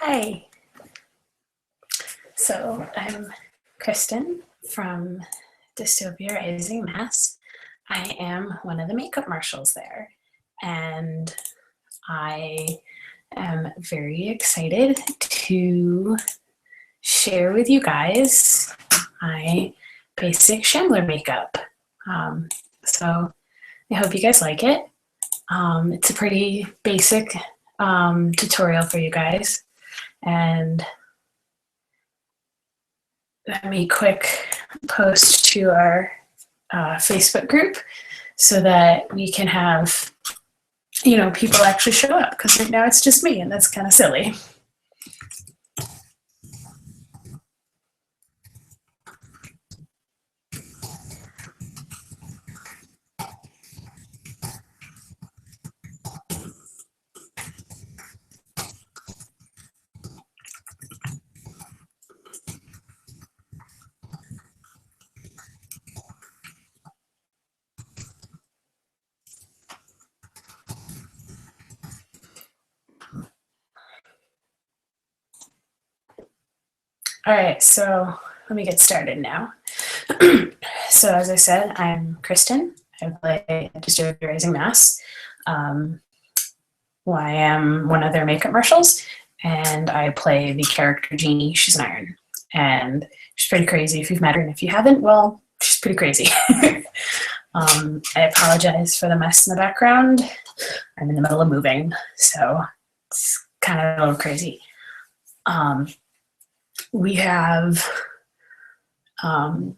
Hi. So I'm Kristin from Dystopia Rising Mass. I am one of the makeup marshals there, and I am very excited to share with you guys my basic shambler makeup. So I hope you guys like it. It's a pretty basic tutorial for you guys, and let me quick post to our Facebook group so that we can have, people actually show up, because right now it's just me and that's kind of silly. All right, so let me get started now. So as I said, I'm Kristin. I play Dystopia Rising Mass. I am one of their makeup marshals, and I play the character Jeannie. She's an iron, and she's pretty crazy if you've met her, and if you haven't, well, she's pretty crazy. I apologize for the mess in the background. I'm in the middle of moving, so it's kind of a little crazy. We have the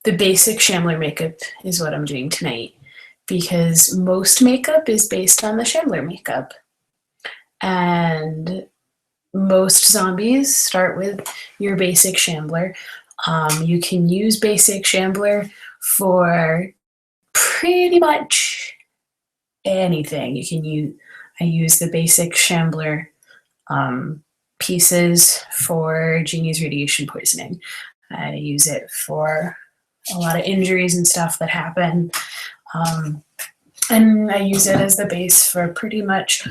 basic shambler makeup is what I'm doing tonight, because most makeup is based on the shambler makeup. And most zombies start with your basic shambler. You can use basic shambler for pretty much anything. I use the basic shambler pieces for Jeannie's radiation poisoning. I use it for a lot of injuries and stuff that happen. And I use it as the base for pretty much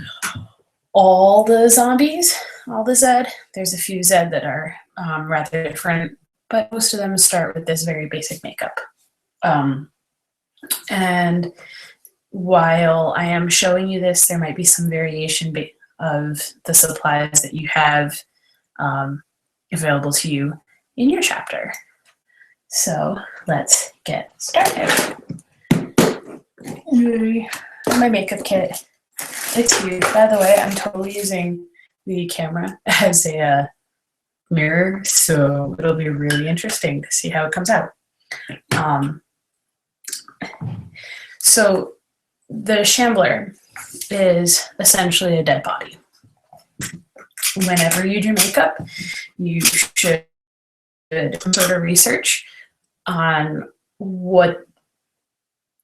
all the zombies, all the Zed. There's a few Zed that are rather different, but most of them start with this very basic makeup. And while I am showing you this, there might be some variation of the supplies that you have available to you in your chapter. So let's get started. My makeup kit. It's huge. By the way, I'm totally using the camera as a mirror, so it'll be really interesting to see how it comes out. So the shambler is essentially a dead body. Whenever you do makeup, you should do some sort of research on what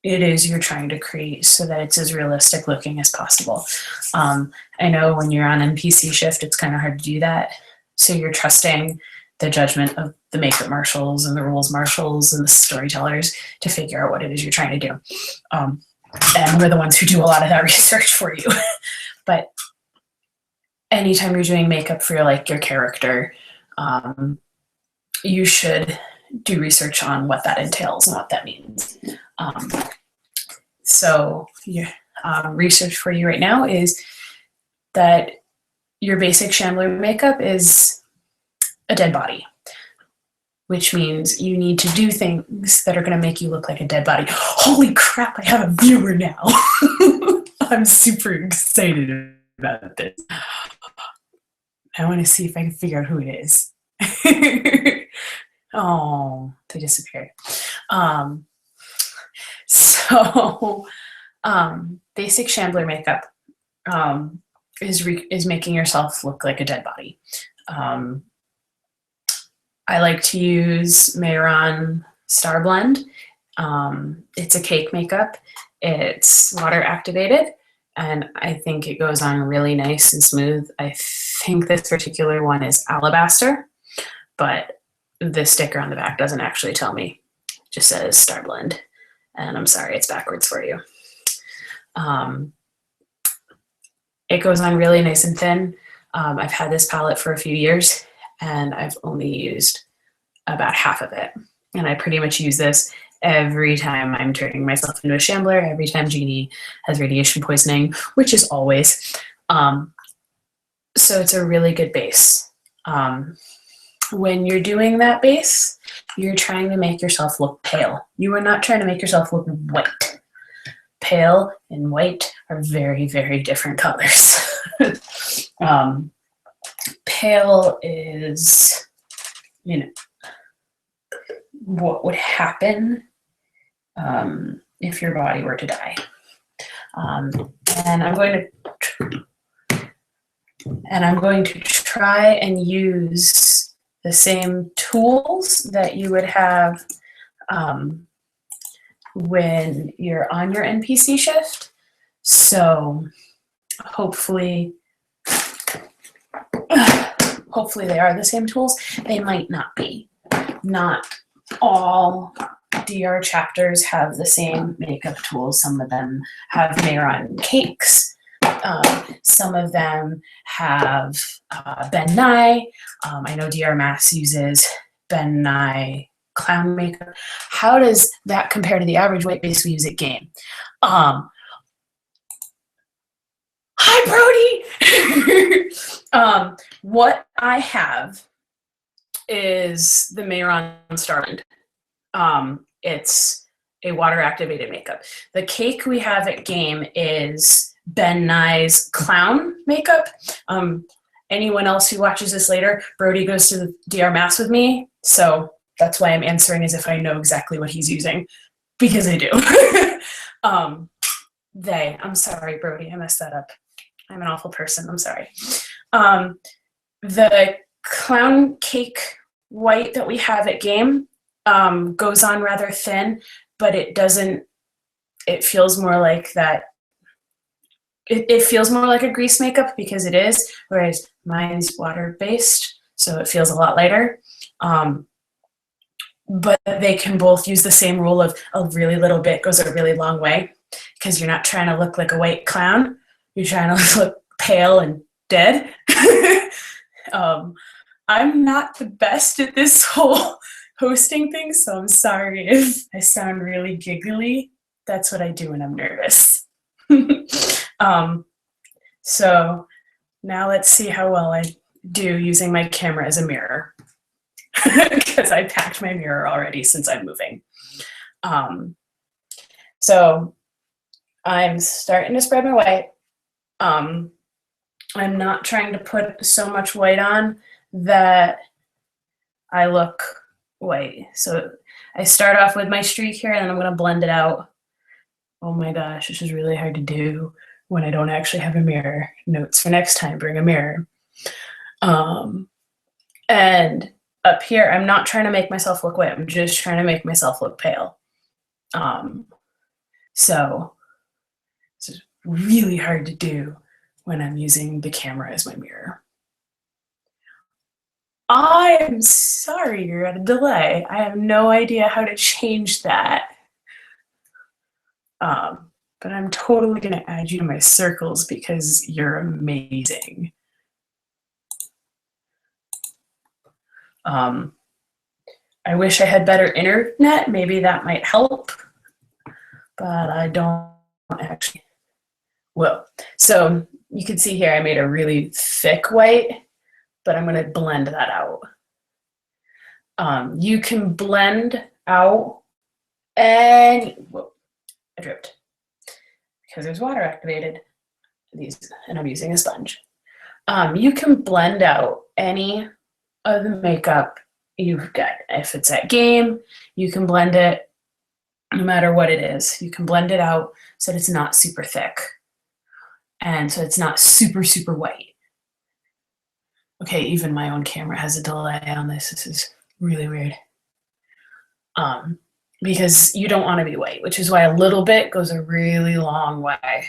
it is you're trying to create so that it's as realistic looking as possible. I know when you're on NPC shift, it's kind of hard to do that. So you're trusting the judgment of the makeup marshals and the rules marshals and the storytellers to figure out what it is you're trying to do. And we're the ones who do a lot of that research for you. But anytime you're doing makeup for your character, you should do research on what that entails and what that means. So research for you right now is that your basic shambler makeup is a dead body, which means you need to do things that are going to make you look like a dead body. Holy crap, I have a viewer now. I'm super excited about this. I want to see if I can figure out who it is. Oh, they disappeared. Basic shambler makeup is making yourself look like a dead body. I like to use Mayron Star Blend. It's a cake makeup. It's water activated, and I think it goes on really nice and smooth. I think this particular one is Alabaster, but the sticker on the back doesn't actually tell me. It just says Star Blend, and I'm sorry, it's backwards for you. it goes on really nice and thin. I've had this palette for a few years and I've only used about half of it. And I pretty much use this every time I'm turning myself into a shambler, every time Jeannie has radiation poisoning, which is always. So it's a really good base. When you're doing that base, you're trying to make yourself look pale. You are not trying to make yourself look white. Pale and white are very, very different colors. Pale is, you know, what would happen if your body were to die. And I'm going to try and use the same tools that you would have when you're on your NPC shift. So hopefully they are the same tools. They might not be. Not all DR chapters have the same makeup tools. Some of them have Mayron cakes. Some of them have Ben Nye. I know DR Mass uses Ben Nye clown makeup. How does that compare to the average white base we use at game? Hi, Brody! What I have is the Mayron Starwind. It's a water-activated makeup. The cake we have at game is Ben Nye's clown makeup. Anyone else who watches this later, Brody goes to the DR Mass with me, so that's why I'm answering as if I know exactly what he's using, because I do. I'm sorry, Brody, I messed that up. I'm an awful person, I'm sorry. The clown cake white that we have at game goes on rather thin, but it feels more like that. It feels more like a grease makeup because it is, whereas mine's water-based, so it feels a lot lighter. But they can both use the same rule of a really little bit goes a really long way, because you're not trying to look like a white clown. You're trying to look pale and dead. I'm not the best at this whole hosting thing, so I'm sorry if I sound really giggly. That's what I do when I'm nervous. So now let's see how well I do using my camera as a mirror, because I packed my mirror already since I'm moving. So I'm starting to spread my white. I'm not trying to put so much white on that I look white. So I start off with my streak here, and then I'm going to blend it out. Oh my gosh, this is really hard to do when I don't actually have a mirror. Notes for next time, bring a mirror. And up here, I'm not trying to make myself look white. I'm just trying to make myself look pale. So this is really hard to do when I'm using the camera as my mirror. I am sorry you're at a delay. I have no idea how to change that. But I'm totally going to add you to my circles because you're amazing. I wish I had better internet. Maybe that might help, but I don't actually. Well, so you can see here I made a really thick white, but I'm going to blend that out. You can blend out and whoa, I dripped because there's water activated. And I'm using a sponge. You can blend out any of the makeup you've got. If it's at game, you can blend it no matter what it is. You can blend it out so that it's not super thick and so it's not super, super white. Okay, even my own camera has a delay on this. This is really weird. Because you don't want to be white, which is why a little bit goes a really long way.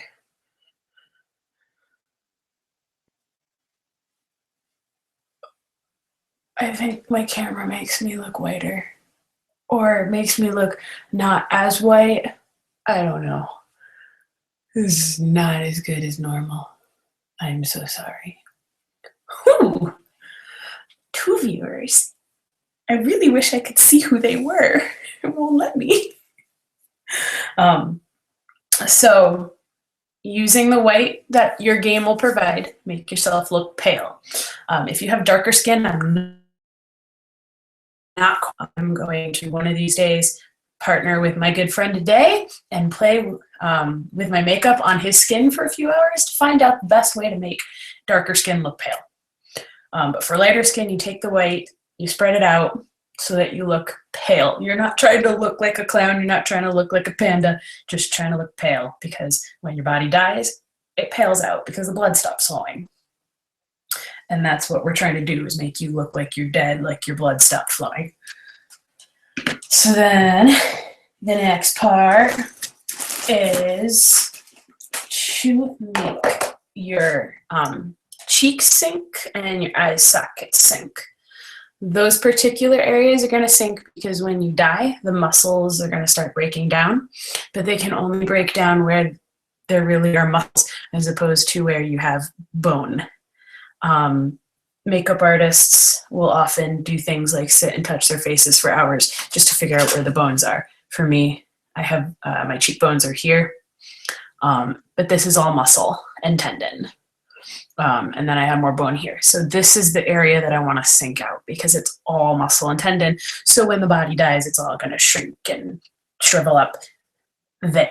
I think my camera makes me look whiter, or makes me look not as white. I don't know. This is not as good as normal. I'm so sorry. Whew, 2 viewers. I really wish I could see who they were. It won't let me. So using the white that your game will provide, make yourself look pale. If you have darker skin, I'm going to one of these days partner with my good friend today and play with my makeup on his skin for a few hours to find out the best way to make darker skin look pale. But for lighter skin, you take the white, you spread it out so that you look pale. You're not trying to look like a clown, you're not trying to look like a panda, just trying to look pale, because when your body dies, it pales out because the blood stops flowing. And that's what we're trying to do, is make you look like you're dead, like your blood stopped flowing. So then the next part is to make your cheeks sink and your eye sockets sink. Those particular areas are going to sink because when you die, the muscles are going to start breaking down, but they can only break down where there really are muscles as opposed to where you have bone. Makeup artists will often do things like sit and touch their faces for hours just to figure out where the bones are. For me, I have my cheekbones are here, but this is all muscle and tendon. And then I have more bone here. So this is the area that I want to sink out because it's all muscle and tendon. So when the body dies, it's all going to shrink and shrivel up there.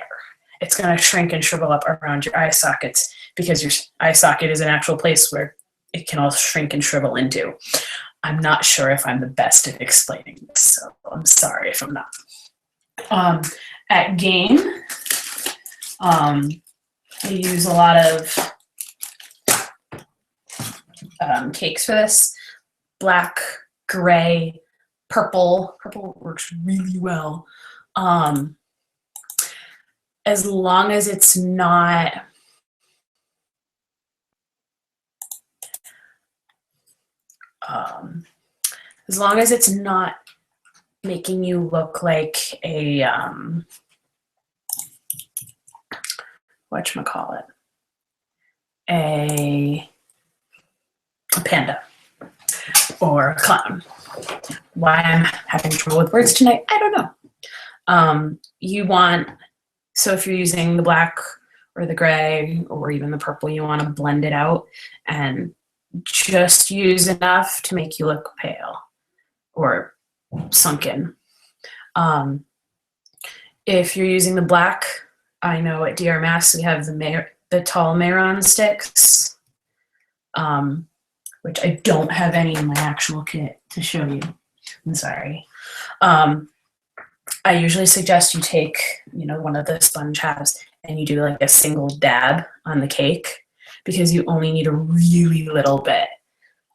It's going to shrink and shrivel up around your eye sockets because your eye socket is an actual place where it can all shrink and shrivel into. I'm not sure if I'm the best at explaining this, so I'm sorry if I'm not. At game, we use a lot of cakes for this. Black, gray, purple. Purple works really well. As long as it's not making you look like a whatchamacallit, a panda or a clown. Why I'm having trouble with words tonight, I don't know. So if you're using the black or the gray or even the purple, you want to blend it out and just use enough to make you look pale or sunken. If you're using the black, I know at DR Mass we have the tall Maron sticks, which I don't have any in my actual kit to show you. I'm sorry. I usually suggest you take, one of the sponge halves and you do like a single dab on the cake because you only need a really little bit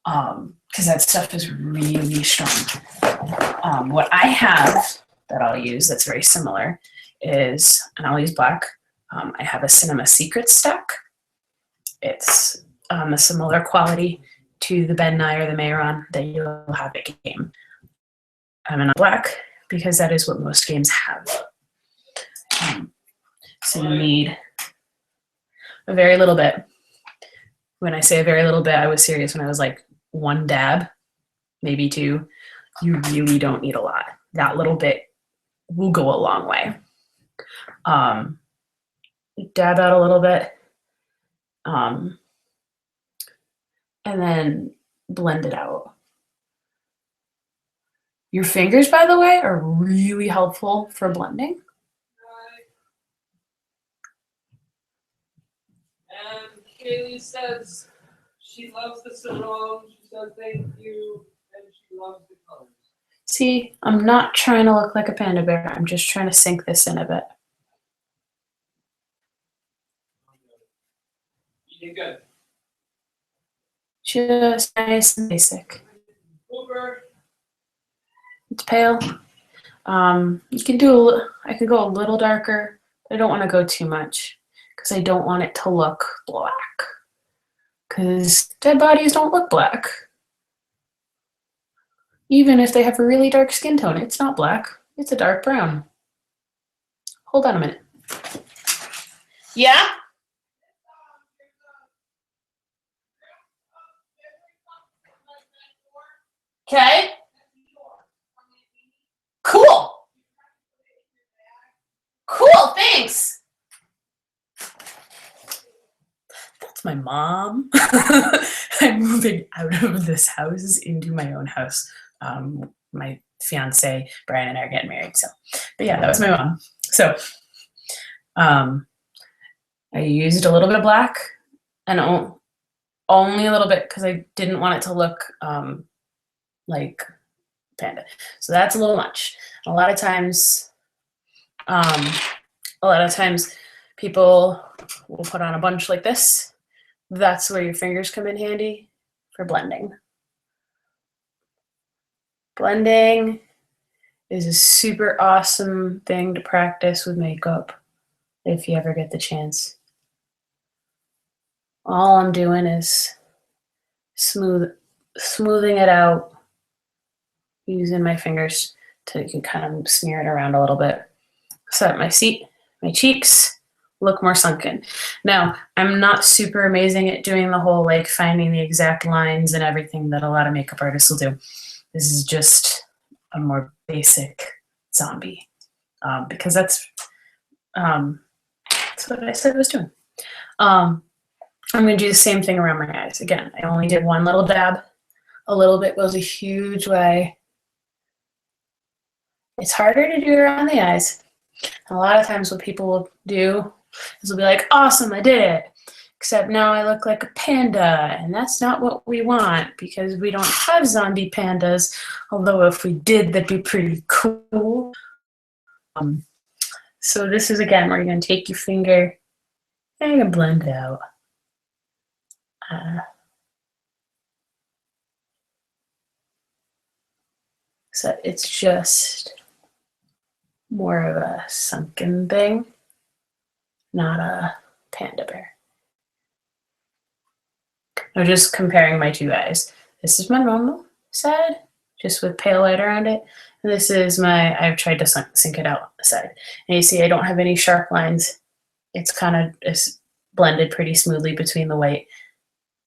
because that stuff is really strong. What I have that I'll use that's very similar is, and I'll use black, I have a Cinema Secret stack. It's a similar quality to the Ben Nye or the Mayron that you'll have at game. I'm in black because that is what most games have. So you need a very little bit. When I say a very little bit, I was serious when I was like 1 dab, maybe 2. You really don't need a lot. That little bit will go a long way. Dab out a little bit, and then blend it out. Your fingers, by the way, are really helpful for blending. And Kaylee says she loves the sarong. She says thank you, and she loves the colors. See, I'm not trying to look like a panda bear. I'm just trying to sink this in a bit. You did good. Just nice and basic. Over. It's pale. You can do. I could go a little darker. I don't want to go too much because I don't want it to look black. Because dead bodies don't look black. Even if they have a really dark skin tone, it's not black. It's a dark brown. Hold on a minute. Yeah? Okay. Cool. Cool, thanks. That's my mom. I'm moving out of this house into my own house. My fiance, Brian, and I are getting married. So, but yeah, that was my mom. So, I used a little bit of black and only a little bit because I didn't want it to look like panda. So that's a little much. A lot of times people will put on a bunch like this. That's where your fingers come in handy for blending. Blending is a super awesome thing to practice with makeup if you ever get the chance. All I'm doing is smoothing it out using my fingers to you can kind of smear it around a little bit so that my cheeks look more sunken. Now, I'm not super amazing at doing the whole like finding the exact lines and everything that a lot of makeup artists will do. This is just a more basic zombie because that's what I said I was doing. I'm going to do the same thing around my eyes. Again, I only did one little dab. A little bit goes a huge way. It's harder to do around the eyes. A lot of times what people will do is they'll be like, awesome, I did it. Except now I look like a panda, and that's not what we want because we don't have zombie pandas, although if we did, that'd be pretty cool. So this is, again, where you're going to take your finger and you're going to blend it out. So it's just more of a sunken thing, not a panda bear. I'm just comparing my two eyes. This is my normal side, just with pale light around it. And this is I've tried to sink it out side. And you see I don't have any sharp lines. It's kind of blended pretty smoothly between the white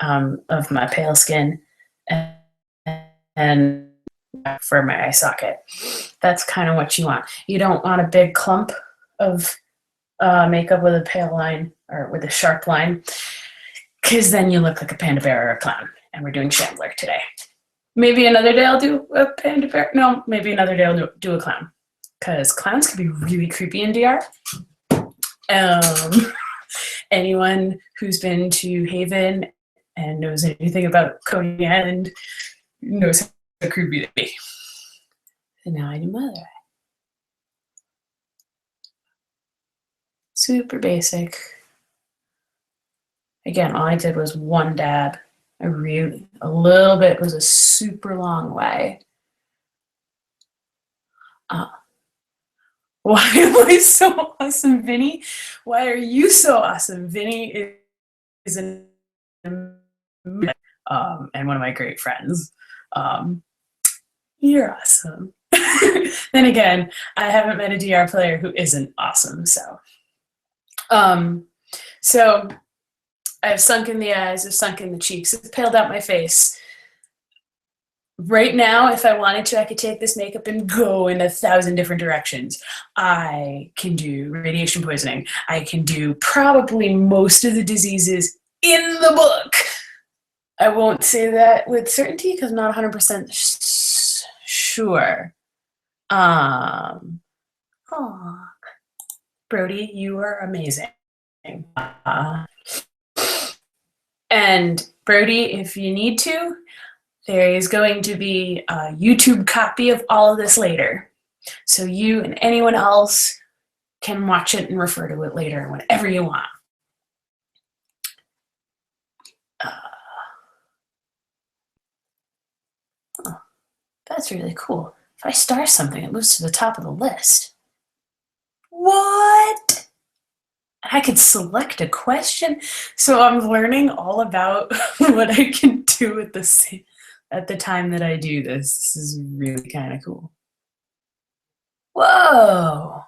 of my pale skin and for my eye socket. That's kind of what you want. You don't want a big clump of makeup with a pale line or with a sharp line, because then you look like a panda bear or a clown, and we're doing shambler today. Maybe another day I'll do a panda bear. No, maybe another day I'll do a clown, because clowns can be really creepy in DR. Anyone who's been to Haven and knows anything about Coney Island knows how creepy they be. And now I do my other eye. Super basic. Again, all I did was one dab. A little bit was a super long way. Why am I so awesome, Vinny? Why are you so awesome? Vinny is and one of my great friends. You're awesome. Then again, I haven't met a DR player who isn't awesome. So I've sunken the eyes, I've sunken the cheeks, I've paled out my face. Right now, if I wanted to, I could take this makeup and go in 1,000 different directions. I can do radiation poisoning. I can do probably most of the diseases in the book. I won't say that with certainty because I'm not 100% sure. Brody, you are amazing. And Brody, if you need to, there is going to be a YouTube copy of all of this later. So you and anyone else can watch it and refer to it later whenever you want. That's really cool. If I star something, it moves to the top of the list. What? I could select a question. So I'm learning all about what I can do at the time that I do this. This is really kind of cool. Whoa.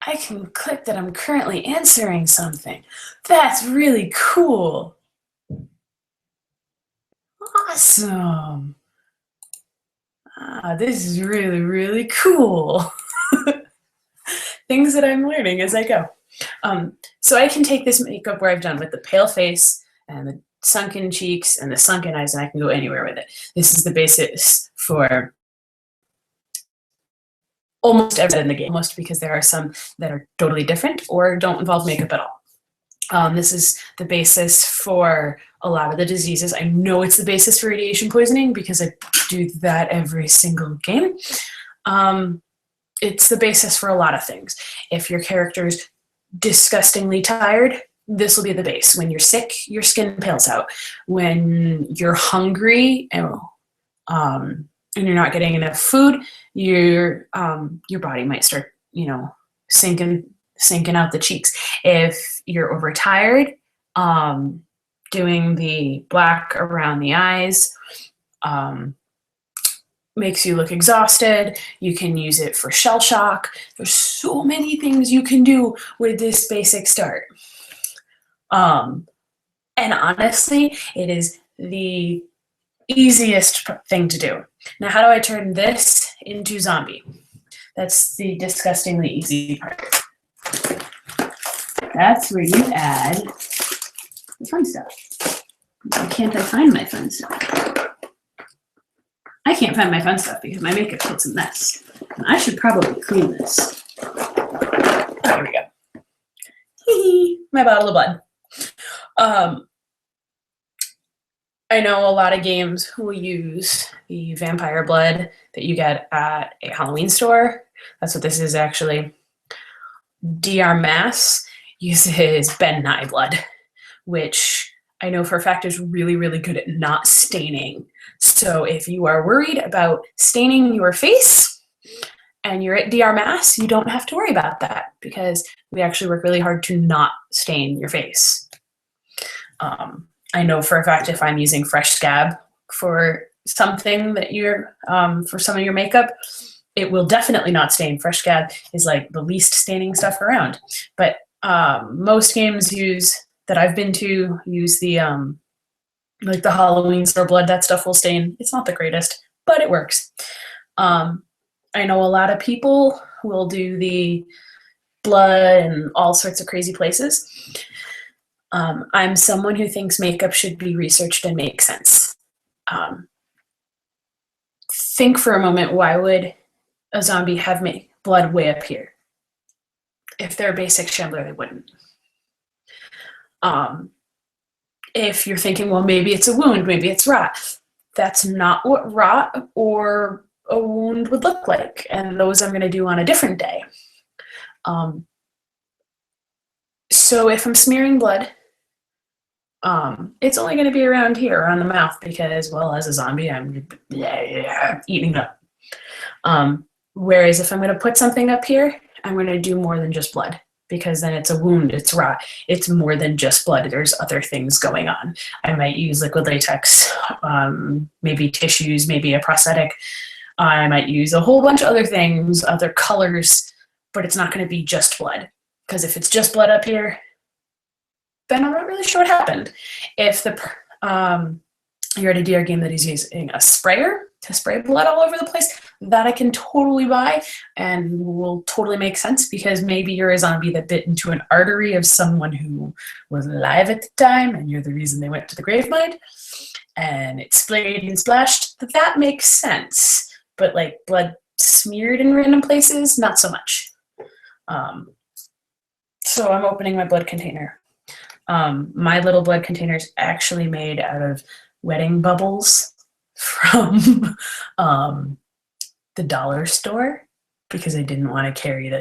I can click that I'm currently answering something. That's really cool. Awesome. this is really, really cool. Things that I'm learning as I go. So I can take this makeup where I've done with the pale face and the sunken cheeks and the sunken eyes, and I can go anywhere with it. This is the basis for almost everything in the game, almost, because there are some that are totally different or don't involve makeup at all. This is the basis for a lot of the diseases. I know it's the basis for radiation poisoning because I do that every single game. It's the basis for a lot of things. If your character's disgustingly tired, this will be the base. When you're sick, your skin pales out. When you're hungry and you're not getting enough food, your body might start, sinking out the cheeks. If you're overtired, doing the black around the eyes makes you look exhausted. You can use it for shell shock. There's so many things you can do with this basic start. And honestly, it is the easiest thing to do. Now, how do I turn this into zombie? That's the disgustingly easy part. That's where you add the fun stuff. Why can't I find my fun stuff? I can't find my fun stuff because my makeup kit's a mess. And I should probably clean this. Oh, here we go. Hee my bottle of blood. I know a lot of games will use the vampire blood that you get at a Halloween store. That's what this is actually. DR Mass uses Ben Nye blood, which I know for a fact is really, really good at not staining. So if you are worried about staining your face and you're at DR Mass, you don't have to worry about that because we actually work really hard to not stain your face. I know for a fact if I'm using fresh scab for something that you're, for some of your makeup, it will definitely not stain. Fresh scab is like the least staining stuff around. But most games that I've been to use the like the Halloween store blood. That stuff will stain. It's not the greatest, but it works. I know a lot of people will do the blood in all sorts of crazy places. I'm someone who thinks makeup should be researched and make sense. Think for a moment, why would a zombie have blood way up here? If they're a basic shambler, they wouldn't. If you're thinking, well, maybe it's a wound, maybe it's rot. That's not what rot or a wound would look like. And those I'm going to do on a different day. So if I'm smearing blood, it's only going to be around here on the mouth because, well, as a zombie, I'm eating up. Whereas if I'm going to put something up here, I'm going to do more than just blood because then it's a wound, it's rot. It's more than just blood. There's other things going on. I might use liquid latex, maybe tissues, maybe a prosthetic. I might use a whole bunch of other things, other colors, but it's not going to be just blood. Because if it's just blood up here, then I'm not really sure what happened. If you're at a DR game that is using a sprayer to spray blood all over the place, that I can totally buy and will totally make sense because maybe you're a zombie that bit into an artery of someone who was alive at the time and you're the reason they went to the grave mine and it sprayed and splashed. That makes sense. But like blood smeared in random places, not so much. So I'm opening my blood container. My little blood container is actually made out of wedding bubbles from the dollar store because I didn't want to carry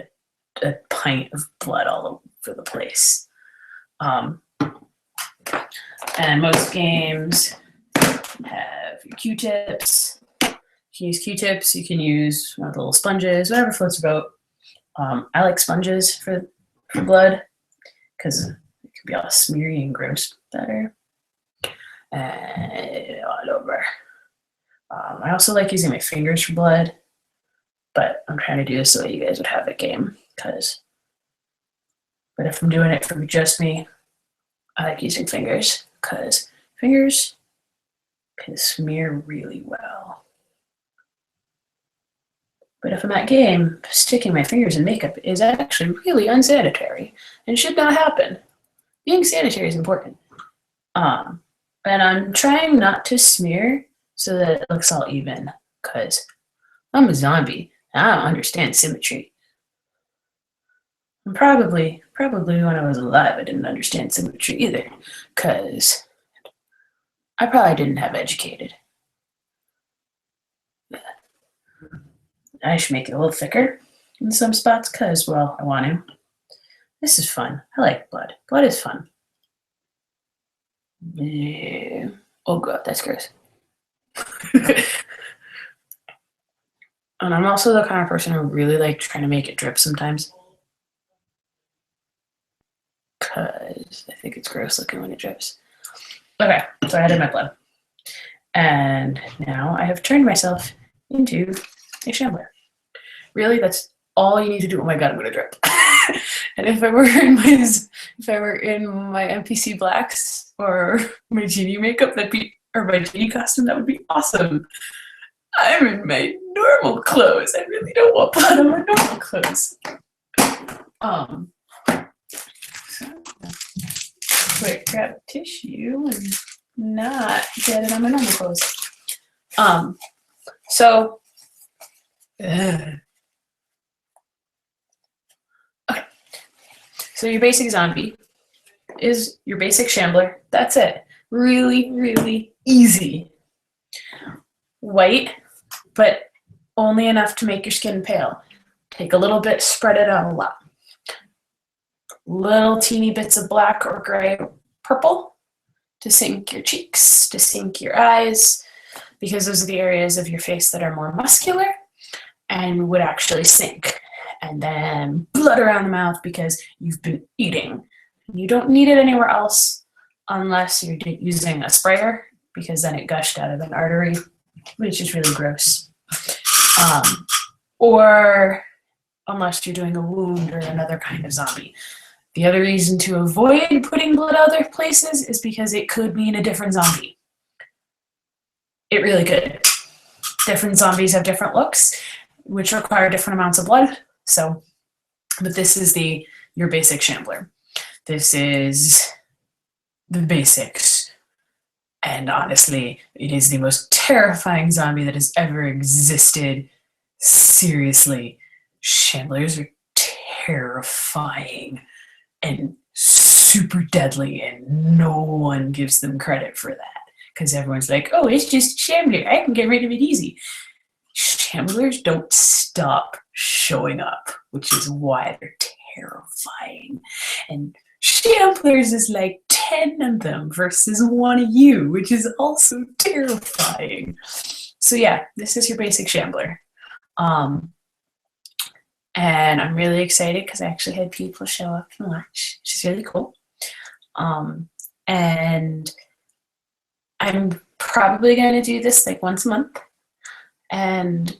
a pint of blood all over the place. And most games have your Q-tips. You can use Q-tips, you can use one of the little sponges, whatever floats your boat. I like sponges for blood because it can be all smeary and gross better. And all over. I also like using my fingers for blood, but I'm trying to do this so that you guys would have a game. But if I'm doing it for just me, I like using fingers because fingers can smear really well. But if I'm at game, sticking my fingers in makeup is actually really unsanitary and should not happen. Being sanitary is important. And I'm trying not to smear so that it looks all even, because I'm a zombie and I don't understand symmetry. And probably when I was alive, I didn't understand symmetry either, because I probably didn't have educated. I should make it a little thicker in some spots because, well, I want to. This is fun. I like blood. Blood is fun. Yeah. Oh god, that's gross. And I'm also the kind of person who really like trying to make it drip sometimes, because I think it's gross looking when it drips. Okay, so I added my blood. And now I have turned myself into a shambler. Really, that's all you need to do. Oh my god, I'm gonna drip. And if I were in my NPC blacks or my genie makeup, or my genie costume, that would be awesome. I'm in my normal clothes. I really don't want blood on my normal clothes. Quick, grab tissue and not get it on my normal clothes. Okay. So your basic zombie is your basic shambler. That's it. Really, really easy. White, but only enough to make your skin pale. Take a little bit, spread it out a lot. Little teeny bits of black or gray or purple to sink your cheeks, to sink your eyes, because those are the areas of your face that are more muscular and would actually sink. And then blood around the mouth because you've been eating. You don't need it anywhere else unless you're using a sprayer, because then it gushed out of an artery, which is really gross. Or unless you're doing a wound or another kind of zombie. The other reason to avoid putting blood other places is because it could mean a different zombie. It really could. Different zombies have different looks, which require different amounts of blood. So, but this is your basic shambler. This is the basics. And honestly, it is the most terrifying zombie that has ever existed. Seriously, shamblers are terrifying and super deadly, and no one gives them credit for that, because everyone's like, oh, it's just shambler, I can get rid of it easy. Shamblers don't stop showing up, which is why they're terrifying. And shamblers is like 10 of them versus 1 of you, which is also terrifying. So yeah, this is your basic shambler. And I'm really excited because I actually had people show up and watch, which is really cool. And I'm probably going to do this like once a month. And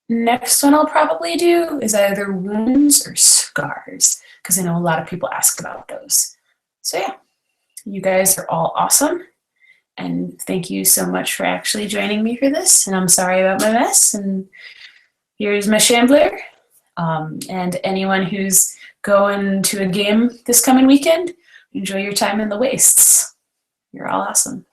next one I'll probably do is either wounds or scars, because I know a lot of people ask about those. So yeah, you guys are all awesome. And thank you so much for actually joining me for this. And I'm sorry about my mess. And here's my shambler. And anyone who's going to a game this coming weekend, enjoy your time in the wastes. You're all awesome.